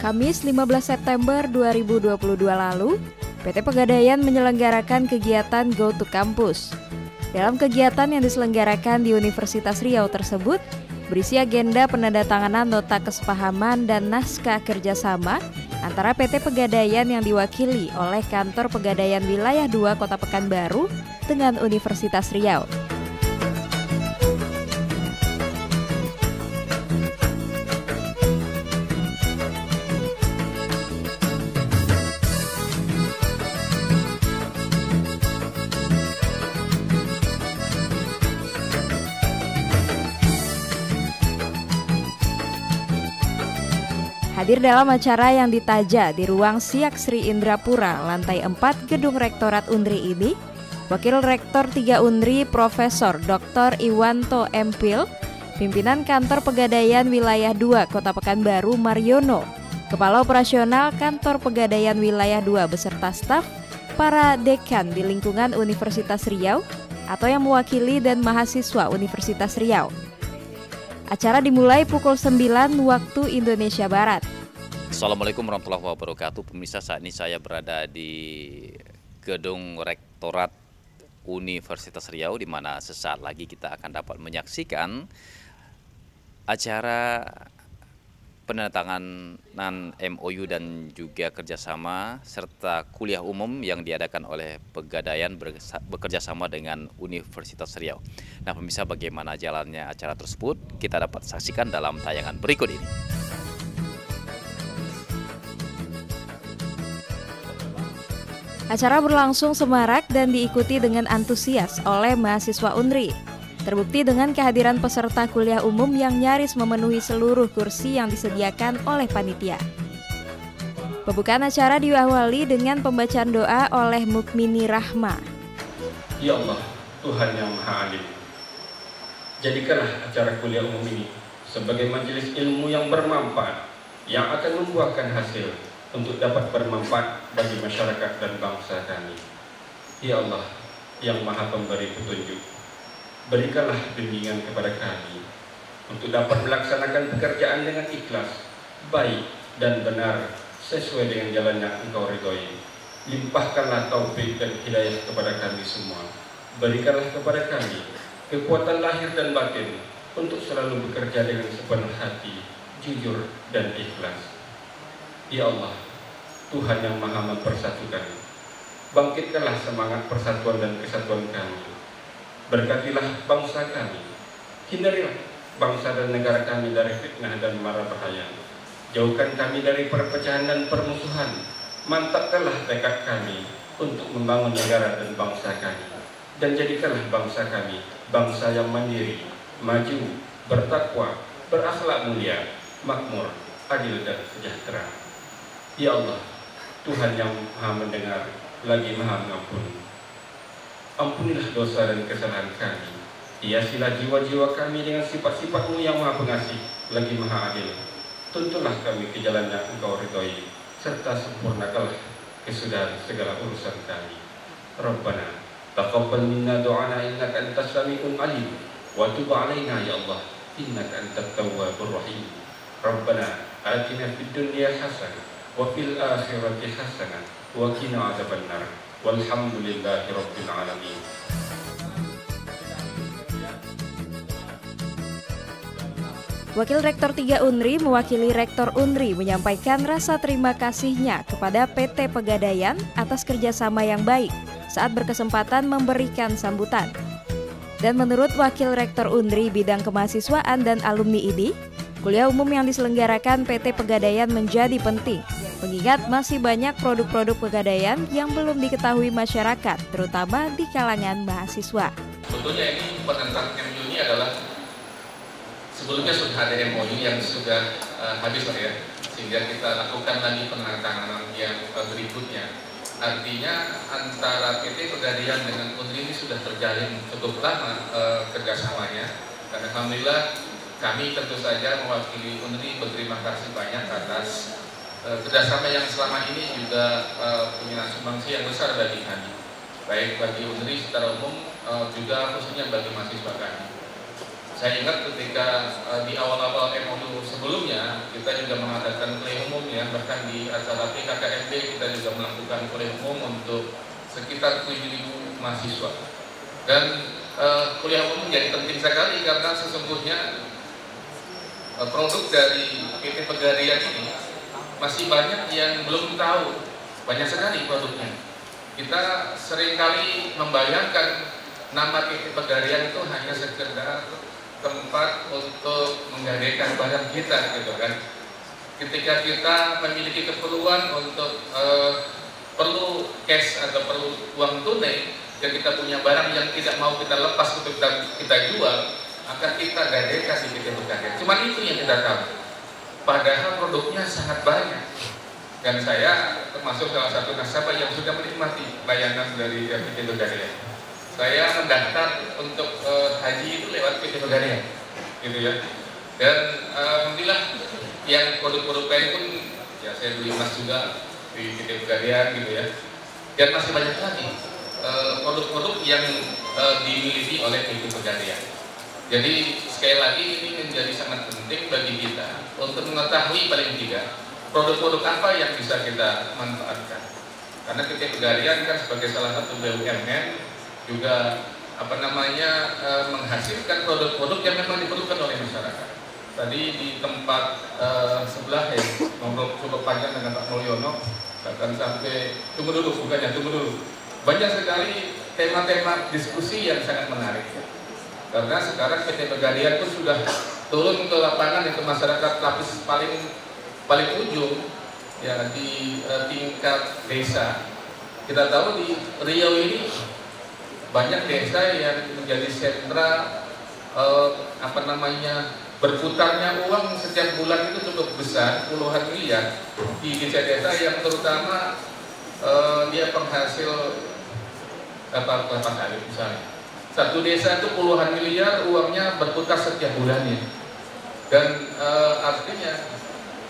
Kamis 15 September 2022 lalu, PT Pegadaian menyelenggarakan kegiatan Go to Campus. Dalam kegiatan yang diselenggarakan di Universitas Riau tersebut, berisi agenda penandatanganan nota kesepahaman dan naskah kerjasama antara PT Pegadaian yang diwakili oleh Kantor Pegadaian Wilayah 2 Kota Pekanbaru dengan Universitas Riau. Hadir dalam acara yang ditaja di ruang Siak Sri Indrapura, lantai 4 Gedung Rektorat Unri ini, Wakil Rektor 3 Unri Profesor Dr. Iwanto Empil, Pimpinan Kantor Pegadaian Wilayah 2 Kota Pekanbaru Mariono, Kepala Operasional Kantor Pegadaian Wilayah 2 beserta staf, para dekan di lingkungan Universitas Riau atau yang mewakili dan mahasiswa Universitas Riau. Acara dimulai pukul 9 waktu Indonesia Barat. Assalamualaikum warahmatullahi wabarakatuh. Pemirsa, saat ini saya berada di Gedung Rektorat Universitas Riau, di mana sesaat lagi kita akan dapat menyaksikan acara penandatanganan MOU dan juga kerjasama serta kuliah umum yang diadakan oleh Pegadaian bekerjasama dengan Universitas Riau. Nah, pemirsa, bagaimana jalannya acara tersebut kita dapat saksikan dalam tayangan berikut ini. Acara berlangsung semarak dan diikuti dengan antusias oleh mahasiswa Unri. Terbukti dengan kehadiran peserta kuliah umum yang nyaris memenuhi seluruh kursi yang disediakan oleh panitia. Pembukaan acara diawali dengan pembacaan doa oleh Mukmini Rahma. Ya Allah, Tuhan yang Maha Alim, jadikanlah acara kuliah umum ini sebagai majelis ilmu yang bermanfaat, yang akan membuahkan hasil untuk dapat bermanfaat bagi masyarakat dan bangsa kami. Ya Allah, yang Maha Pemberi petunjuk, berikanlah bimbingan kepada kami untuk dapat melaksanakan pekerjaan dengan ikhlas, baik dan benar sesuai dengan jalan yang Engkau ridhoi. Limpahkanlah taufik dan hidayah kepada kami semua. Berikanlah kepada kami kekuatan lahir dan batin untuk selalu bekerja dengan sepenuh hati, jujur dan ikhlas. Ya Allah, Tuhan yang Maha mempersatukan, bangkitkanlah semangat persatuan dan kesatuan kami. Berkatilah bangsa kami, hindarilah bangsa dan negara kami dari fitnah dan mara bahaya. Jauhkan kami dari perpecahan dan permusuhan. Mantapkanlah tekad kami untuk membangun negara dan bangsa kami. Dan jadikanlah bangsa kami bangsa yang mandiri, maju, bertakwa, berakhlak mulia, makmur, adil dan sejahtera. Ya Allah, Tuhan yang Maha mendengar lagi Maha mengampuni. Ampunilah dosa dan kesalahan kami. Hiasilah jiwa-jiwa kami dengan sifat-sifat-Mu yang Maha Pengasih lagi Maha Adil. Tuntunlah kami ke jalan yang Engkau ridhoi, serta sempurnakanlah kesudahan segala urusan kami. Rabbana taqabbal minna du'ana innaka antas sami'ul alim wa tub 'alaina ya Allah innaka antat tawwabur rahim. Rabbana atina fid dunya hasanah wa fil akhirati hasanah wa qina adzabannar. Walhamdulillahi rabbil alamin. Wakil Rektor 3 Unri mewakili Rektor Unri menyampaikan rasa terima kasihnya kepada PT Pegadaian atas kerjasama yang baik saat berkesempatan memberikan sambutan. Dan menurut Wakil Rektor Unri bidang kemahasiswaan dan alumni ini, kuliah umum yang diselenggarakan PT Pegadaian menjadi penting, mengingat masih banyak produk-produk Pegadaian yang belum diketahui masyarakat, terutama di kalangan mahasiswa. Sebetulnya ini penandatanganan MOU ini adalah sebelumnya sudah ada MOU yang sudah habis Pak ya, sehingga kita lakukan lagi penandatanganan yang berikutnya. Artinya antara PT Pegadaian dengan Unri ini sudah terjalin cukup lama kerjasamanya, dan alhamdulillah kami tentu saja mewakili Unri berterima kasih banyak atas kerjasama yang selama ini juga punya sumbangsi yang besar bagi kami, baik bagi Unri secara umum juga khususnya bagi mahasiswa kami. Saya ingat ketika di awal-awal MOU sebelumnya kita juga mengadakan kuliah umum ya, bahkan di acara PKKMB kita juga melakukan kuliah umum untuk sekitar 7.000 mahasiswa. Dan kuliah umum menjadi penting sekali karena sesungguhnya produk dari PT Pegadaian ini masih banyak yang belum tahu, banyak sekali produknya. Kita seringkali membayangkan nama PT Pegadaian itu hanya sekedar tempat untuk menggadaikan barang kita, gitu kan. Ketika kita memiliki keperluan untuk perlu cash atau perlu uang tunai, dan kita punya barang yang tidak mau kita lepas untuk kita jual, akan kita gadaikan di PT Pegadaian. Cuma itu yang kita tahu. Padahal produknya sangat banyak. Dan saya termasuk salah satu nasabah yang sudah menikmati layanan dari PT Pegadaian. Saya mendaftar untuk haji itu lewat PT Pegadaian, gitu ya. Dan alhamdulillah yang produk-produk lain pun ya saya beli emas juga di PT Pegadaian, gitu ya. Dan masih banyak lagi produk-produk yang dimiliki oleh PT Pegadaian. Jadi sekali lagi ini menjadi sangat penting bagi kita untuk mengetahui paling tidak produk-produk apa yang bisa kita manfaatkan. Karena PT Pegadaian kan sebagai salah satu BUMN juga menghasilkan produk-produk yang memang diperlukan oleh masyarakat. Tadi di tempat sebelah ya ngobrol cukup panjang dengan Pak Mulyono, bahkan sampai tunggu dulu. Banyak sekali tema-tema diskusi yang sangat menarik. Karena sekarang PT Pegadaian pun sudah turun ke lapangan ke masyarakat lapis paling ujung ya di tingkat desa. Kita tahu di Riau ini banyak desa yang menjadi sentra berputarnya uang setiap bulan itu cukup besar, puluhan miliar di desa-desa yang terutama dia penghasil kelapa sawit misalnya. Satu desa itu puluhan miliar uangnya berputar setiap bulannya. Dan artinya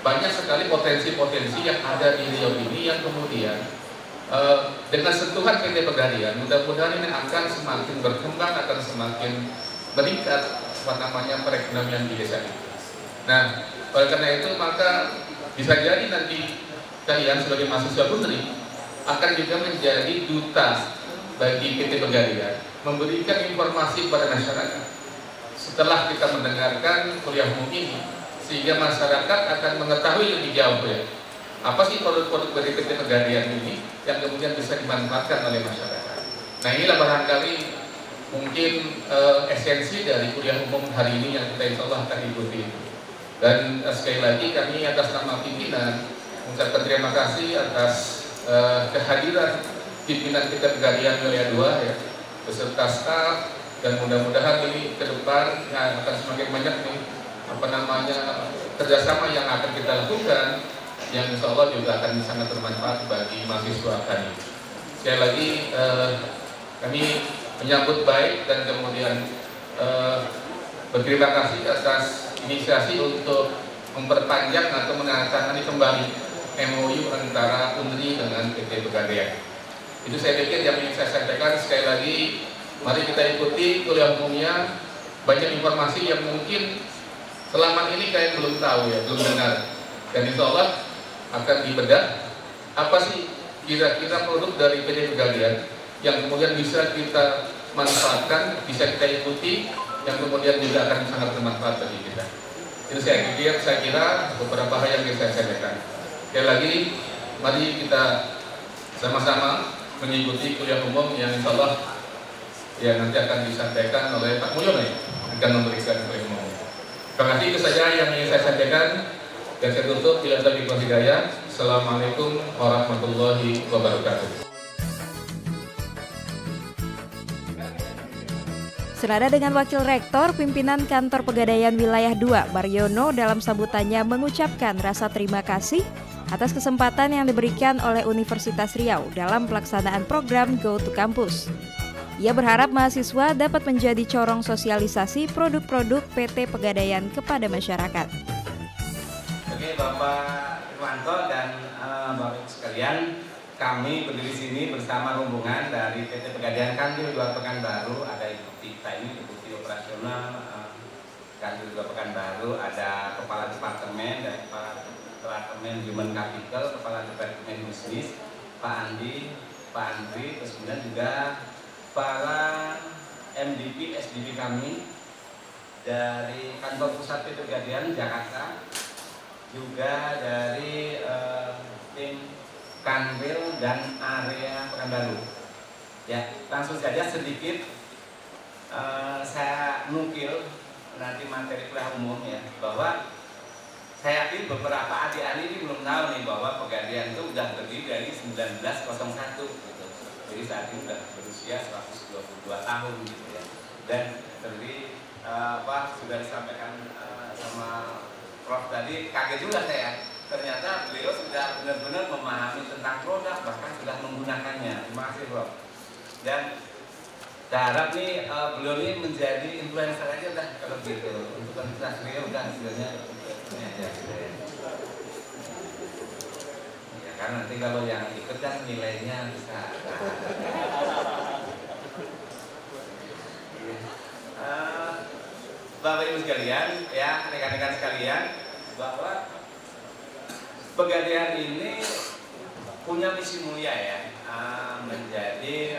banyak sekali potensi-potensi yang ada di Riau ini yang kemudian dengan sentuhan PT Pegadaian mudah-mudahan ini akan semakin berkembang, akan semakin meningkat perekonomian di desa itu. Nah, oleh karena itu maka bisa jadi nanti kalian sebagai mahasiswa Putri akan juga menjadi duta bagi PT Pegadaian, memberikan informasi kepada masyarakat setelah kita mendengarkan kuliah umum ini, sehingga masyarakat akan mengetahui lebih jauh ya apa sih produk-produk dari PT Pegadaian ini yang kemudian bisa dimanfaatkan oleh masyarakat. Nah, inilah barangkali mungkin esensi dari kuliah umum hari ini yang kita insya Allah akan ikuti. Dan sekali lagi kami atas nama pimpinan mengucapkan terima kasih atas kehadiran pimpinan PT Pegadaian Wilayah 2 ya, beserta staf, dan mudah-mudahan ini ke depan akan semakin banyak nih kerjasama yang akan kita lakukan, yang insya Allah juga akan sangat bermanfaat bagi mahasiswa kami. Sekali lagi kami menyambut baik dan kemudian berterima kasih atas inisiasi untuk memperpanjang atau menandatangani kembali MOU antara UNRI dengan PT Pegadaian. Itu saya pikir yang ingin saya sampaikan. Sekali lagi, mari kita ikuti kuliah umumnya. Banyak informasi yang mungkin selama ini kalian belum tahu ya, belum dengar. Dan insya Allah akan dibedah apa sih kira-kira produk dari PT Pegadaian yang kemudian bisa kita manfaatkan, bisa kita ikuti, yang kemudian juga akan sangat bermanfaat bagi kita. Itu saya kira beberapa hal yang bisa saya sampaikan. Sekali lagi, mari kita sama-sama mengikuti kuliah umum yang insya Allah ya nanti akan disampaikan oleh Pak Mulyono ya, akan memberikan kuliah umum. Terima kasih, itu saja yang ingin saya sampaikan, dan saya tutup bila tadi hidayah. Assalamualaikum warahmatullahi wabarakatuh. Senada dengan Wakil Rektor, pimpinan Kantor Pegadaian Wilayah 2, Mariono, dalam sambutannya mengucapkan rasa terima kasih atas kesempatan yang diberikan oleh Universitas Riau dalam pelaksanaan program Go to Campus. Ia berharap mahasiswa dapat menjadi corong sosialisasi produk-produk PT Pegadaian kepada masyarakat. Oke, Bapak Irwanto dan Bapak sekalian, kami berdiri sini bersama rombongan dari PT Pegadaian Kanwil 2 Pekanbaru. Ada ibu kita ini, ibu operasional kan juga Pekanbaru ada kepala departemen dari departemen Human Capital, kepala departemen bisnis Pak Andi, Pak Andri, terus kemudian juga para MDP, SDP kami dari kantor pusat Pegadaian Jakarta, juga dari tim Kanwil dan area Pekanbaru. Ya, langsung saja sedikit saya nukil nanti materi kuliah umum ya, bahwa saya yakin beberapa adik-adik ini belum tahu nih bahwa Pegadaian itu sudah berdiri dari 1901 gitu. Jadi saat ini sudah berusia 122 tahun gitu ya. Dan terdiri sudah disampaikan sama Prof tadi, kaget juga saya. Ternyata beliau sudah benar-benar memahami tentang produk, bahkan sudah menggunakannya. Terima kasih Prof. Dan saya harap nih beliau ini menjadi influencer aja lah kalau gitu. Untuk universitas beliau udah hasilnya aja. Ya kan nanti kalau yang ikut kan nilainya bisa. Bapak Ibu sekalian, ya rekan-rekan sekalian, bahwa Pegadaian ini punya misi mulia ya, menjadi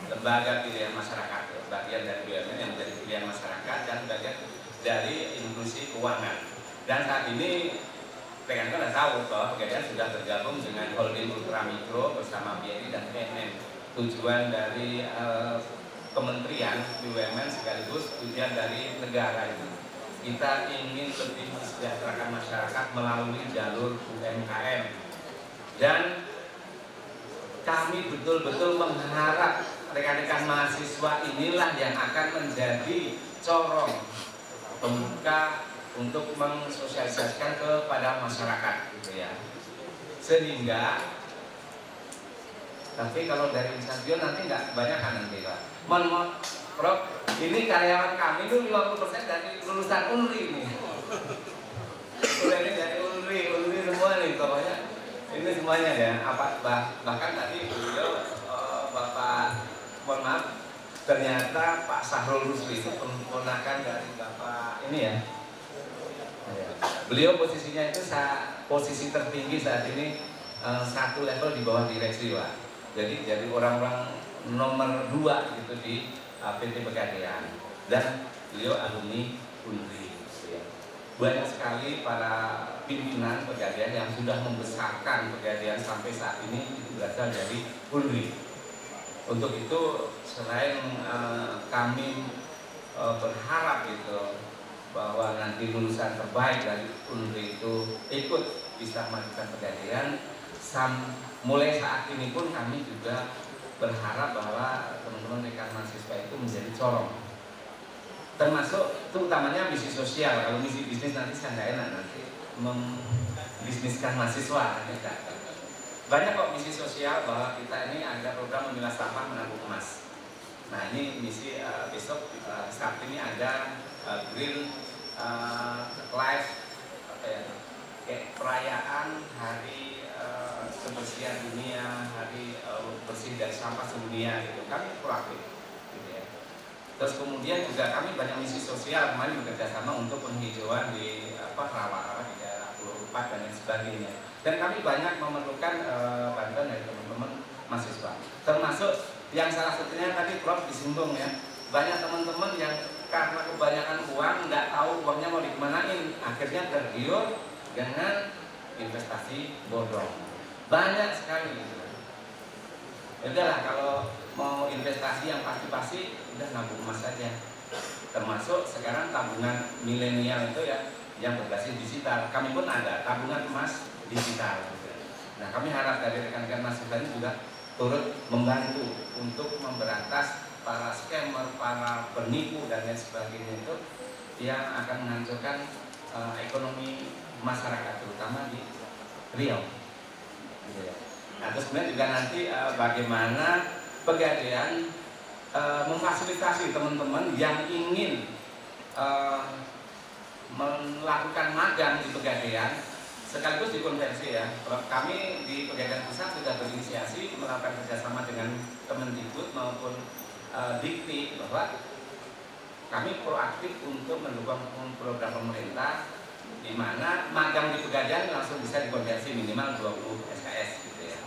lembaga pilihan masyarakat, bagian dari BUMN yang menjadi pilihan masyarakat dan bagian dari inklusi keuangan. Dan saat ini rekan-rekan sudah tahu bahwa Pegadaian sudah tergabung dengan holding ultramikro bersama BRI dan BNN. Tujuan dari Kementerian BUMN sekaligus tujuan dari negara itu, kita ingin lebih mensejahterakan masyarakat melalui jalur UMKM. Dan kami betul-betul mengharap rekan-rekan mahasiswa inilah yang akan menjadi corong pembuka untuk mensosialisasikan kepada masyarakat gitu ya. Sehingga tapi kalau dari stadion nanti nggak kebanyakan nanti Pak. Mohon Prof, ini karyawan kami itu 50% dari lulusan UNRI ini. Ini dari UNRI semua nih pokoknya. Ini semuanya ya. Bahkan tadi beliau Bapak, mohon maaf, ternyata Pak Sahrul Rusli itu ponakan dari Bapak ini ya. Beliau posisinya itu posisi tertinggi saat ini, satu level di bawah direksi Pak. Jadi orang-orang nomor 2 gitu di PT Pegadaian, dan beliau alumni UNRI. Banyak sekali para pimpinan Pegadaian yang sudah membesarkan Pegadaian sampai saat ini itu berasal dari UNRI. Untuk itu selain kami berharap gitu bahwa nanti lulusan terbaik dari UNRI itu ikut bisa memajukan Pegadaian, mulai saat ini pun kami juga berharap bahwa teman-teman rekan mahasiswa itu menjadi corong, termasuk itu utamanya misi sosial. Kalau misi bisnis nanti saya nggak enak nanti membisniskan mahasiswa. Banyak kok misi sosial, bahwa kita ini ada program memilah sampah menabung emas. Nah ini misi besok saat ini ada Green Life kayak perayaan hari kebersihan dunia, hari bersih dari sampah sedunia gitu. Kami proaktif gitu ya. Terus kemudian juga kami banyak misi sosial, kemarin bekerja sama untuk penghijauan di rawa-rawa di daerah Pulau Rupat dan lain sebagainya. Dan kami banyak memerlukan bantuan dari teman-teman mahasiswa. Termasuk yang salah satunya tadi Prof disinggung ya, banyak teman-teman yang karena kebanyakan uang nggak tahu uangnya mau dikemanain, akhirnya tergiur dengan investasi bodong. Banyak sekali gitu. Udahlah kalau mau investasi yang pasti-pasti udah nabung emas saja. Termasuk sekarang tabungan milenial itu ya yang berbasis digital. Kami pun ada tabungan emas digital gitu. Nah kami harap dari rekan-rekan mahasiswa ini juga turut membantu untuk memberantas para scammer, para penipu dan lain sebagainya itu yang akan menghancurkan ekonomi masyarakat terutama di Riau. Nah terus kemudian juga nanti bagaimana Pegadaian memfasilitasi teman-teman yang ingin melakukan magang di Pegadaian sekaligus dikonversi ya. Kami di Pegadaian Pusat sudah berinisiasi melakukan kerjasama dengan Kemendikbud maupun Dikti bahwa kami proaktif untuk mendukung program pemerintah di mana magang di Pegadaian langsung bisa dikonversi minimal 20 SKS gitu ya.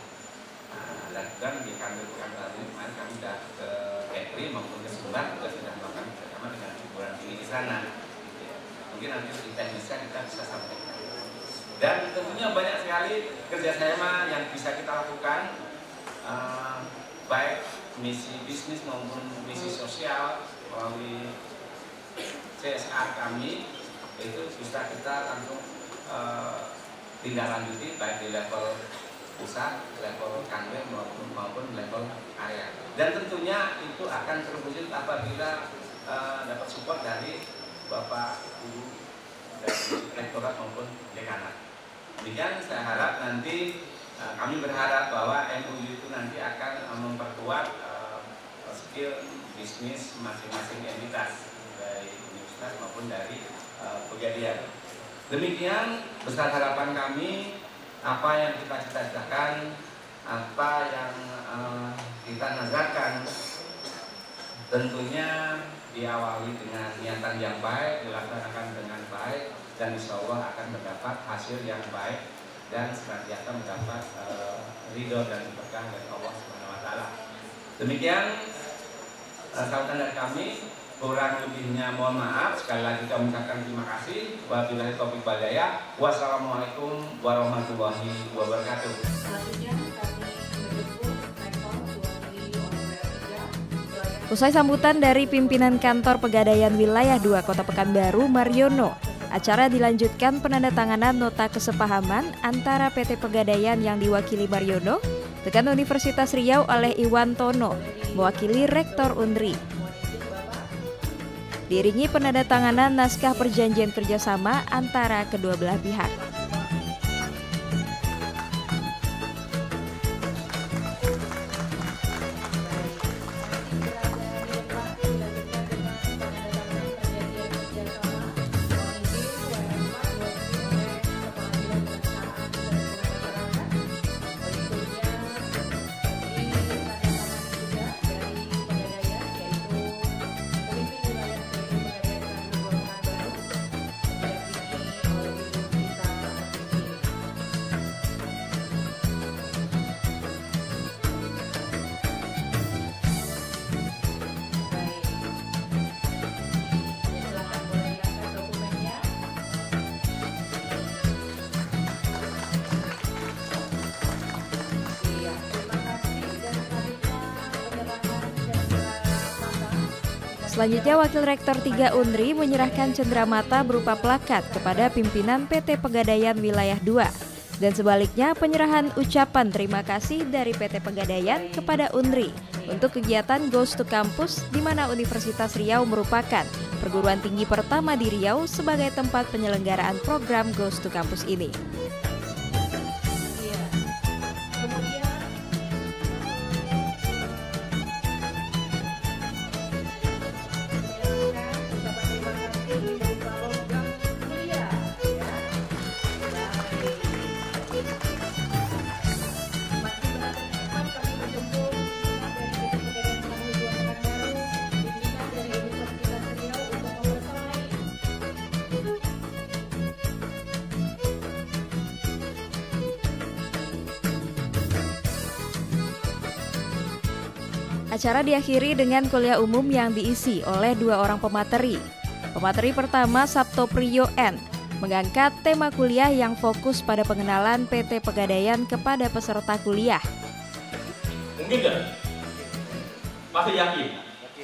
Dan di kantor ini kemarin kami sudah ke Kepri maupun ke Sumbar juga sudah melakukan bersama dengan perguruan tinggi di sana gitu ya. Mungkin nanti di teknisnya kita bisa sampaikan. Dan tentunya banyak sekali kerjasama yang bisa kita lakukan, baik misi bisnis maupun misi sosial melalui CSR kami itu bisa kita langsung tindak lanjuti baik di level pusat, level kanwil maupun level area. Dan tentunya itu akan terwujud apabila dapat support dari Bapak Guru dari rektorat maupun dekanat. Demikian saya harap nanti kami berharap bahwa MUU itu nanti akan memperkuat skill bisnis masing-masing entitas dari universitas maupun dari Pegadaian. Demikian besar harapan kami, apa yang kita cita-citakan, apa yang kita nazarkan, tentunya diawali dengan niatan yang baik, dilaksanakan dengan baik, dan insya Allah akan mendapat hasil yang baik dan senantiasa mendapat ridho dan berkah dari Allah Subhanahu Wa Taala. Demikian sambutan dari kami. Kurang lebihnya mohon maaf. Sekali lagi kami ucapkan terima kasih. Wabillahi taufiq wal hidayah. Wassalamualaikum warahmatullahi wabarakatuh. Selanjutnya kami mendukung Rektor 2023. Usai sambutan dari pimpinan kantor Pegadaian Wilayah 2 Kota Pekanbaru Mariono, acara dilanjutkan penandatanganan nota kesepahaman antara PT Pegadaian yang diwakili Mariono dengan Universitas Riau oleh Iwan Tono, mewakili Rektor Undri. Diiringi penandatanganan naskah perjanjian kerjasama antara kedua belah pihak. Selanjutnya, Wakil Rektor 3 Undri menyerahkan cenderamata berupa plakat kepada pimpinan PT Pegadaian Wilayah 2. Dan sebaliknya, penyerahan ucapan terima kasih dari PT Pegadaian kepada Undri untuk kegiatan Goes to Campus, di mana Universitas Riau merupakan perguruan tinggi pertama di Riau sebagai tempat penyelenggaraan program Goes to Campus ini. Acara diakhiri dengan kuliah umum yang diisi oleh 2 orang pemateri. Pemateri pertama, Sabto Priyo N, mengangkat tema kuliah yang fokus pada pengenalan PT Pegadaian kepada peserta kuliah. Mungkin kan? Pasti yakin.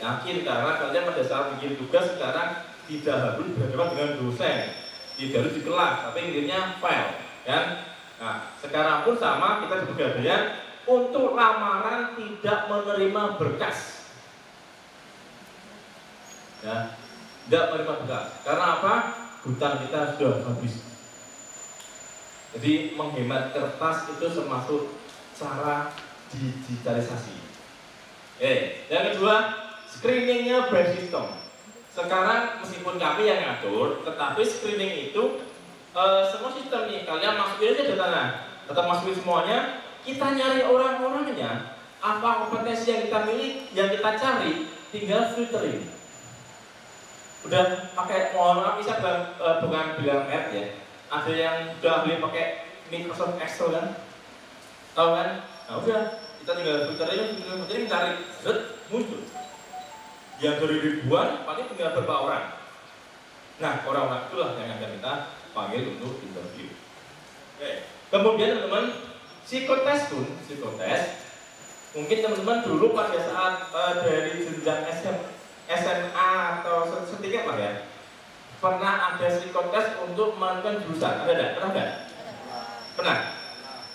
Yakin karena kalian pada saat bikin tugas sekarang tidak harus berhadapan dengan dosen, tidak harus di kelas, tapi intinya file, kan? Nah, sekarang pun sama, kita di Pegadaian untuk lamaran tidak menerima berkas, ya, tidak menerima berkas. Karena apa? Hutang kita sudah habis. Jadi menghemat kertas itu termasuk cara digitalisasi. Yang kedua, screeningnya by system. Sekarang meskipun kami yang ngatur, tetapi screening itu semua sistem nih. Kalian masukin aja data masukin semuanya. Kita nyari orang-orangnya, apa kompetensi yang kita miliki, yang kita cari, tinggal filtering. udah pakai, mohon maaf bisa bukan bilang merek ya, ada yang udah beli pakai Microsoft Excel kan, tahu kan? Nah udah, kita tinggal filter cari, muncul. Yang dari ribuan paling tinggal berapa orang. Nah orang-orang itulah yang akan kita panggil untuk interview. Oke. Kemudian teman-teman, psikotes pun, mungkin teman-teman dulu pada saat dari jenjang SMA atau setingkat lah ya, pernah ada psikotes untuk menentukan jurusan, ada enggak? Pernah enggak? Pernah?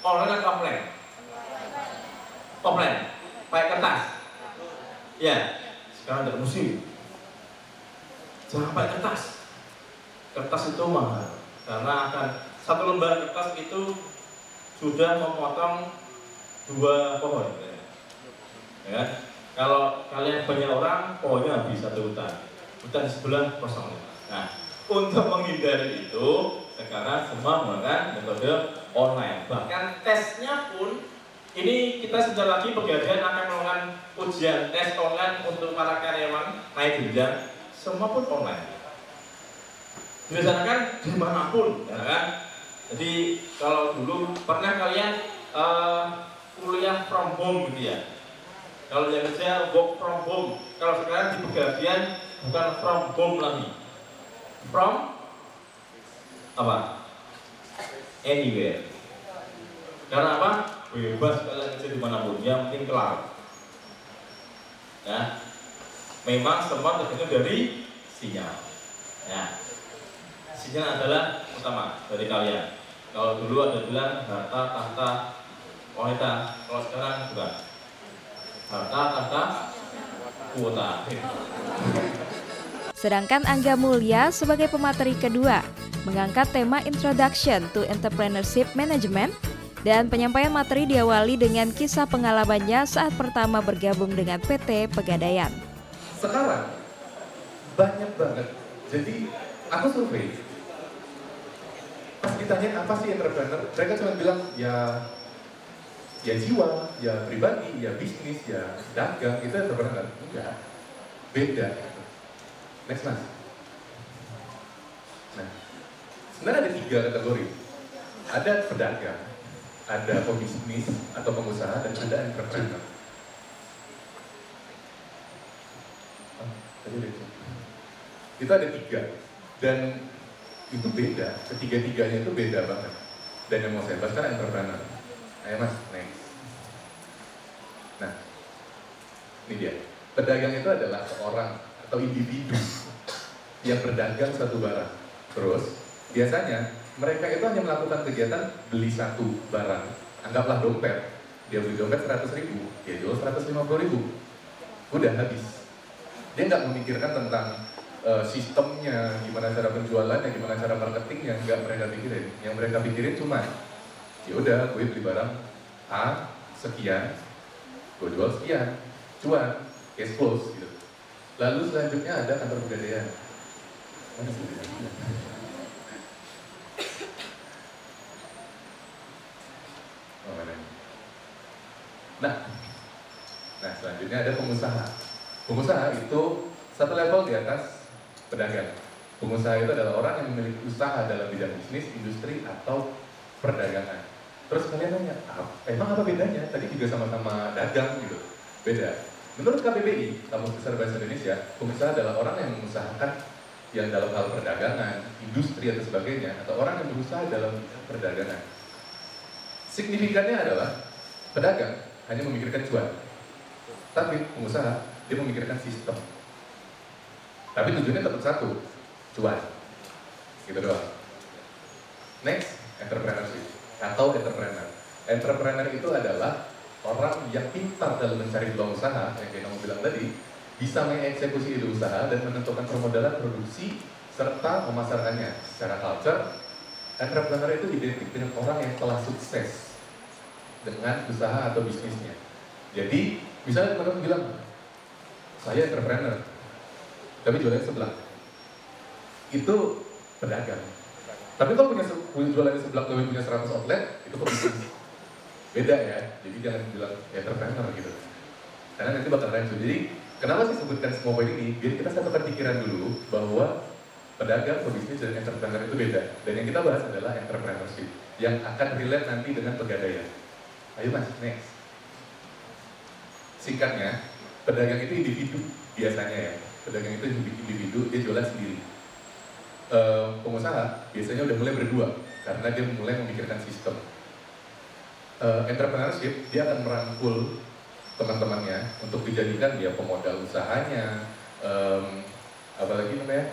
Online atau offline? Offline, pakai kertas. Ya, sekarang ada musim. Jangan pakai kertas. Kertas itu mahal, karena akan satu lembar kertas itu sudah memotong 2 pohon. Ya. Kalau kalian banyak orang, pohonnya habis 1 hutan sebelah kosong. Nah, untuk menghindari itu, sekarang semua menggunakan metode online. Bahkan tesnya pun, ini kita sebentar lagi Pegadaian akan melakukan ujian tes online untuk para karyawan naik jenjang, semua pun online. Dilaksanakan dimanapun, ya kan? Jadi kalau dulu pernah kalian kuliah from home gitu ya. Kalau yang kerja work from home, kalau sekarang di Pegadaian bukan from home lagi, from apa? Anywhere. Karena apa? Bebas kalian kerja dimanapun, yang penting kelar. Ya, memang semua tergantung dari sinyal. Ya, sinyal adalah utama dari kalian. Kalau dulu ada bilang harta, tahta, wanita, kalau sekarang bukan. Harta, tahta, kuota. Sedangkan Angga Mulya sebagai pemateri kedua mengangkat tema Introduction to Entrepreneurship Management, dan penyampaian materi diawali dengan kisah pengalamannya saat pertama bergabung dengan PT Pegadaian. Sekarang banyak banget. Jadi aku survei. Pas ditanya apa sih entrepreneur, mereka cuma bilang ya jiwa, ya pribadi, ya bisnis, ya dagang, itu entrepreneur. Enggak, beda. Next mas. Nah, sebenarnya ada 3 kategori. Ada pedagang, ada pebisnis atau pengusaha, dan ada entrepreneur. Itu ada 3, dan itu beda, ketiga-tiganya itu beda banget. Dan yang mau saya bahas kan entrepreneur. Ayo mas, next. Nah, ini dia. Pedagang itu adalah seorang atau individu yang berdagang suatu barang. Terus, biasanya mereka itu hanya melakukan kegiatan beli satu barang. Anggaplah dompet. Dia beli dompet 100.000, dia jual 150.000. Udah habis. Dia nggak memikirkan tentang sistemnya, gimana cara penjualannya, gimana cara marketingnya, nggak mereka pikirin. Yang mereka pikirin cuma, ya udah, gue beli barang A sekian, gue jual sekian, cuan, cash flows gitu. Lalu selanjutnya ada kantor Pegadaian. Nah, selanjutnya ada pengusaha. Pengusaha itu satu level di atas pedagang. Pengusaha itu adalah orang yang memiliki usaha dalam bidang bisnis, industri, atau perdagangan. Terus kalian nanya, emang apa bedanya? Tadi juga sama-sama dagang gitu. Beda. Menurut KBBI, Kamus Besar Bahasa Indonesia, pengusaha adalah orang yang mengusahakan yang dalam hal perdagangan, industri atau sebagainya, atau orang yang berusaha dalam perdagangan. Signifikannya adalah pedagang hanya memikirkan cuan, tapi pengusaha dia memikirkan sistem. Tapi tujuannya tetap satu, cuan. Gitu doang. Next, entrepreneurship atau entrepreneur. Entrepreneur itu adalah orang yang pintar dalam mencari peluang usaha, yang kayak kamu bilang tadi, bisa mengeksekusi ide usaha dan menentukan permodalan produksi serta memasarkannya. Secara culture, entrepreneur itu identik dengan orang yang telah sukses dengan usaha atau bisnisnya. Jadi, misalnya teman-teman bilang, saya entrepreneur, tapi jualannya sebelah. Itu pedagang. Tapi kalau punya jualannya sebelah, tapi punya 100 outlet, itu pebisnis. Beda ya, jadi jangan bilang entrepreneur gitu. Karena nanti bakal rancu. Jadi Kenapa saya sebutkan semua poin ini? Biar kita satukan pikiran dulu bahwa pedagang, pebisnis, dan entrepreneur itu beda. Dan yang kita bahas adalah entrepreneurship yang akan relate nanti dengan pegadaian. Ayo mas, next. Singkatnya, pedagang itu individu biasanya ya. Pedagang itu individu, dia jualan sendiri. Pengusaha biasanya udah mulai berdua karena dia mulai memikirkan sistem. Entrepreneurship, dia akan merangkul teman-temannya untuk dijadikan dia pemodal usahanya, apalagi namanya,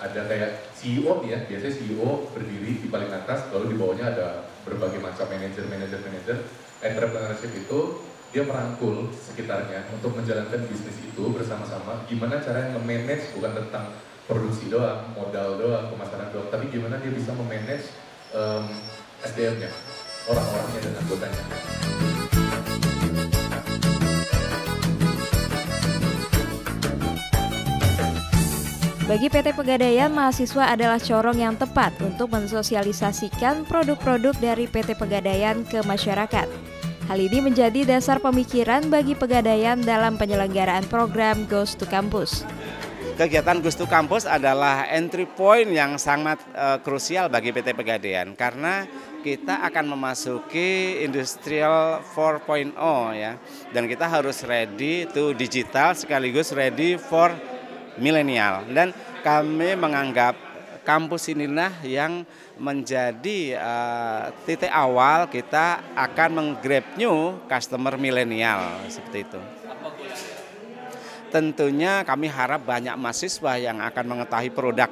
ada kayak CEO ya, biasanya CEO berdiri di paling atas, lalu di bawahnya ada berbagai macam manajer. Entrepreneurship itu dia merangkul sekitarnya untuk menjalankan bisnis itu bersama-sama. Gimana caranya nge-manage, bukan tentang produksi doang, modal doang, pemasaran doang, tapi gimana dia bisa memanage SDM-nya, orang-orangnya dan anggotanya. Bagi PT Pegadaian, mahasiswa adalah corong yang tepat untuk mensosialisasikan produk-produk dari PT Pegadaian ke masyarakat. Hal ini menjadi dasar pemikiran bagi Pegadaian dalam penyelenggaraan program Goes to Campus. Kegiatan Goes to Campus adalah entry point yang sangat krusial bagi PT Pegadaian karena kita akan memasuki Industrial 4.0 ya, dan kita harus ready to digital sekaligus ready for milenial, dan kami menganggap kampus inilah yang menjadi titik awal kita akan menggrab new customer milenial seperti itu. Tentunya kami harap banyak mahasiswa yang akan mengetahui produk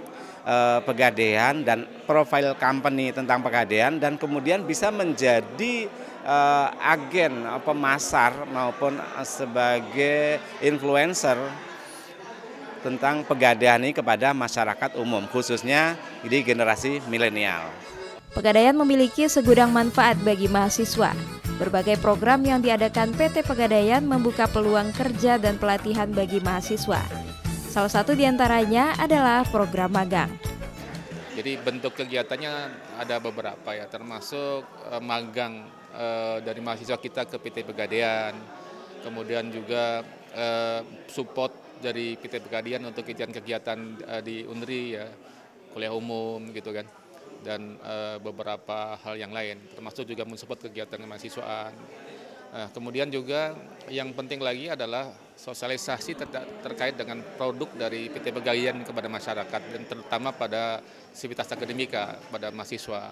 Pegadaian dan profil company tentang Pegadaian, dan kemudian bisa menjadi agen pemasar maupun sebagai influencer tentang Pegadaian ini kepada masyarakat umum, khususnya di generasi milenial. Pegadaian memiliki segudang manfaat bagi mahasiswa. Berbagai program yang diadakan PT Pegadaian membuka peluang kerja dan pelatihan bagi mahasiswa. Salah satu diantaranya adalah program magang. Jadi bentuk kegiatannya ada beberapa ya, termasuk magang dari mahasiswa kita ke PT Pegadaian, kemudian juga support dari PT Pegadaian untuk kegiatan-kegiatan di UNRI ya, kuliah umum gitu kan, dan beberapa hal yang lain, termasuk juga mensupport kegiatan kemahasiswaan. Kemudian juga yang penting lagi adalah sosialisasi terkait dengan produk dari PT Pegadaian kepada masyarakat, dan terutama pada sivitas akademika pada mahasiswa.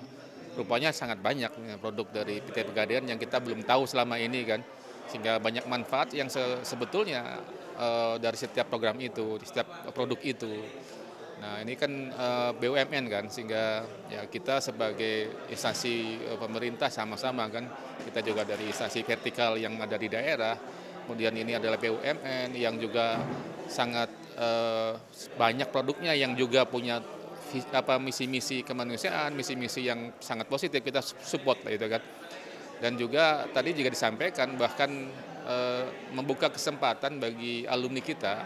Rupanya sangat banyak produk dari PT Pegadaian yang kita belum tahu selama ini kan, sehingga banyak manfaat yang sebetulnya dari setiap program itu, setiap produk itu. Nah ini kan BUMN kan, sehingga ya kita sebagai instansi pemerintah sama-sama kan, kita juga dari instansi vertikal yang ada di daerah, kemudian ini adalah BUMN yang juga sangat banyak produknya yang juga punya misi-misi kemanusiaan, misi-misi yang sangat positif, kita support lah itu kan. Dan juga tadi juga disampaikan bahkan membuka kesempatan bagi alumni kita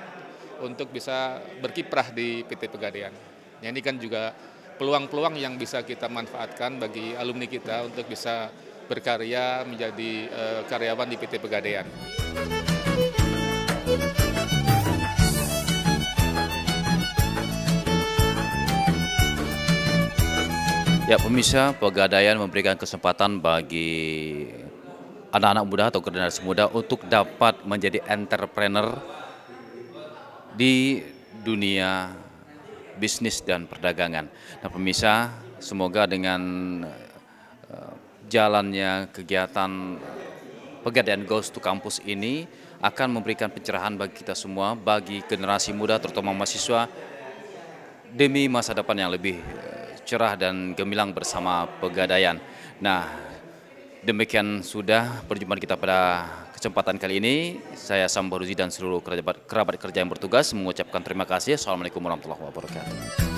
untuk bisa berkiprah di PT Pegadaian. Ya, ini kan juga peluang-peluang yang bisa kita manfaatkan bagi alumni kita untuk bisa berkarya menjadi karyawan di PT Pegadaian. Ya pemirsa, Pegadaian memberikan kesempatan bagi anak-anak muda atau generasi muda untuk dapat menjadi entrepreneur di dunia bisnis dan perdagangan. Nah pemirsa, semoga dengan jalannya kegiatan Pegadaian Goes to Campus ini akan memberikan pencerahan bagi kita semua, bagi generasi muda terutama mahasiswa, demi masa depan yang lebih cerah dan gemilang bersama Pegadaian. Nah, demikian sudah perjumpaan kita pada kesempatan kali ini. Saya Sam Baruzi dan seluruh kerabat kerja yang bertugas mengucapkan terima kasih. Assalamualaikum warahmatullahi wabarakatuh.